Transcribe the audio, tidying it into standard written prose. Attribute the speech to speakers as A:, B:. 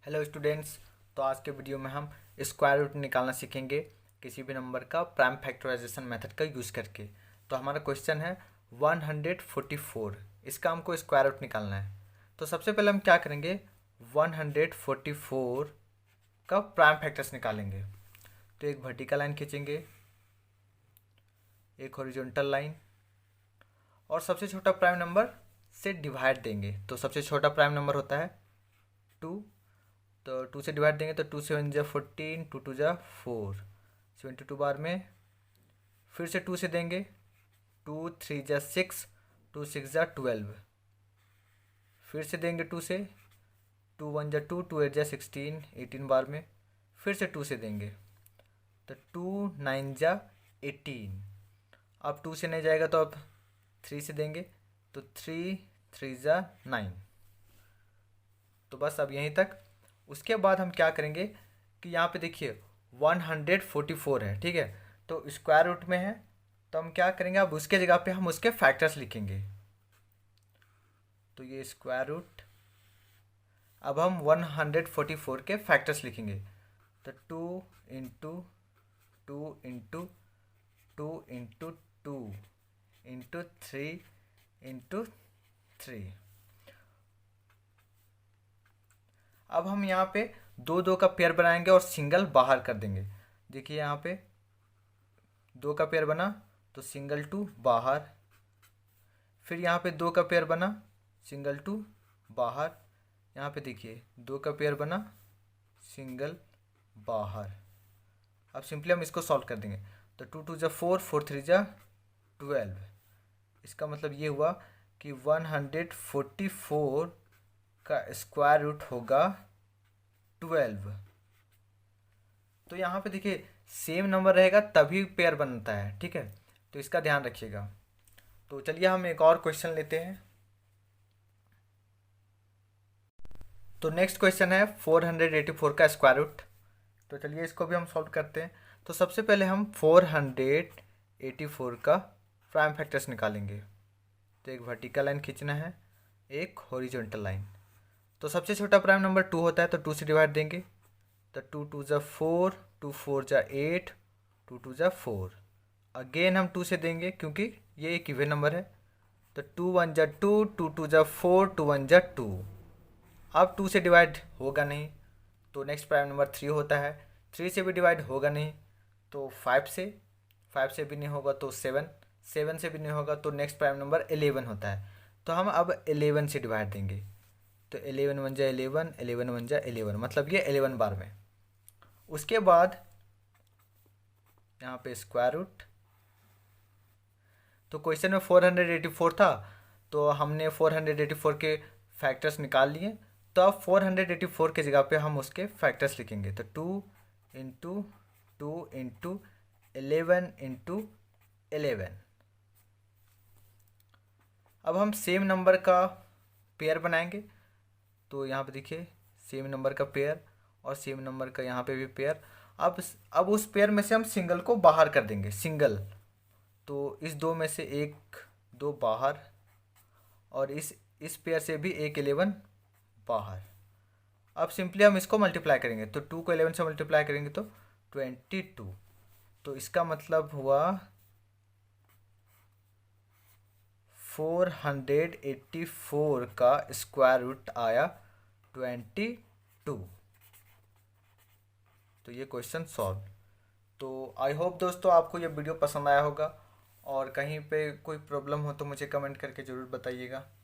A: Hello students. तो आज के वीडियो में हम स्क्वायर रूट निकालना सीखेंगे किसी भी नंबर का प्राइम फैक्टराइजेशन मेथड का यूज़ करके। तो हमारा क्वेश्चन है 144। इसका हमको स्क्वायर रूट निकालना है। तो सबसे पहले हम क्या करेंगे, 144 का प्राइम फैक्टर्स निकालेंगे। तो एक वर्टिकल लाइन खींचेंगे, एक हॉरिजॉन्टल लाइन, और सबसे छोटा प्राइम नंबर से डिवाइड देंगे। तो सबसे छोटा प्राइम नंबर होता है 2, तो 2 से डिवाइड देंगे तो 2 7 जा 14, 2 2 जा 4, 72 बार में। फिर से 2 से देंगे, 2 3 जा 6, 2 6 जा 12। फिर से देंगे 2 से, 2 1 जा 2, 2 8 जा 16, 18 बार में। फिर से 2 से देंगे तो 2 9 जा 18। अब 2 से नहीं जाएगा तो अब 3 से देंगे तो 3 3 जा 9। तो बस अब यहीं तक। उसके बाद हम क्या करेंगे कि यहाँ पे देखिए 144 है, ठीक है, तो स्क्वायर रूट में है। तो हम क्या करेंगे, अब उसके जगह पे हम उसके फैक्टर्स लिखेंगे। तो ये स्क्वायर रूट, अब हम 144 के फैक्टर्स लिखेंगे। तो 2 into 2 into 2 into 2 into 3 into 3। अब हम यहाँ पे 2 2 का पेयर बनाएंगे और सिंगल बाहर कर देंगे। देखिए यहाँ पे 2 का पेयर बना तो सिंगल 2 बाहर। फिर यहाँ पे 2 का पेयर बना, सिंगल 2 बाहर। यहाँ पे देखिए 2 का पेयर बना, सिंगल बाहर। अब सिंपली हम इसको सॉल्व कर देंगे। तो 2 2 जा 4, 4 3 जा 12। इसका मतलब ये हुआ कि 144 का स्क्वायर रूट होगा 12। तो यहाँ पे देखिए सेम नंबर रहेगा तभी पेयर बनता है, ठीक है, तो इसका ध्यान रखिएगा। तो चलिए हम एक और क्वेश्चन लेते हैं। तो नेक्स्ट क्वेश्चन है 484 का स्क्वायर रूट। तो चलिए इसको भी हम सॉल्व करते हैं। तो सबसे पहले हम 484 का प्राइम फैक्टर्स निकालेंगे। तो एक वर्टिकल लाइन खींचना है, एक हॉरिजॉन्टल लाइन। तो सबसे छोटा प्राइम नंबर 2 होता है, तो 2 से डिवाइड देंगे। तो 2 2 जा 4, 2 4 जा 8, 2 2 जा 4। अगेन हम 2 से देंगे क्योंकि ये एक इवन नंबर है। तो 2 1 जा 2, 2 2 जा 4, 2 1 जा 2। अब 2 से डिवाइड होगा नहीं, तो नेक्स्ट प्राइम नंबर 3 होता है। 3 से भी डिवाइड होगा नहीं, तो 5 से भी नहीं होगा तो 7, 7 से भी नहीं होगा तो नेक्स्ट प्राइम नंबर 11 होता है। तो हम अब 11 से डिवाइड देंगे। तो 11 1 जा 11, 11 1 जा 11, मतलब ये 11 बार में। उसके बाद यहाँ पे स्क्वायर रूट। तो क्वेश्चन में 484 था, तो हमने 484 के फैक्टर्स निकाल लिए। तो अब 484 के जगह पे हम उसके फैक्टर्स लिखेंगे। तो 2 इंटू 2 इंटू 11 इंटू 11। अब हम सेम नंबर का पेयर बनाएंगे। तो यहाँ पे देखिए सेम नंबर का पेयर और सेम नंबर का यहाँ पे भी पेयर। अब उस पेयर में से हम सिंगल को बाहर कर देंगे, सिंगल। तो इस 2 में से एक 2 बाहर, और इस पेयर से भी एक 11 बाहर। अब सिंपली हम इसको मल्टीप्लाई करेंगे। तो 2 को 11 से मल्टीप्लाई करेंगे तो 22। तो इसका मतलब हुआ 484 का स्क्वायर रूट आया 22। तो ये क्वेश्चन सॉल्व। तो आई होप दोस्तों आपको ये वीडियो पसंद आया होगा, और कहीं पे कोई प्रॉब्लम हो तो मुझे कमेंट करके ज़रूर बताइएगा।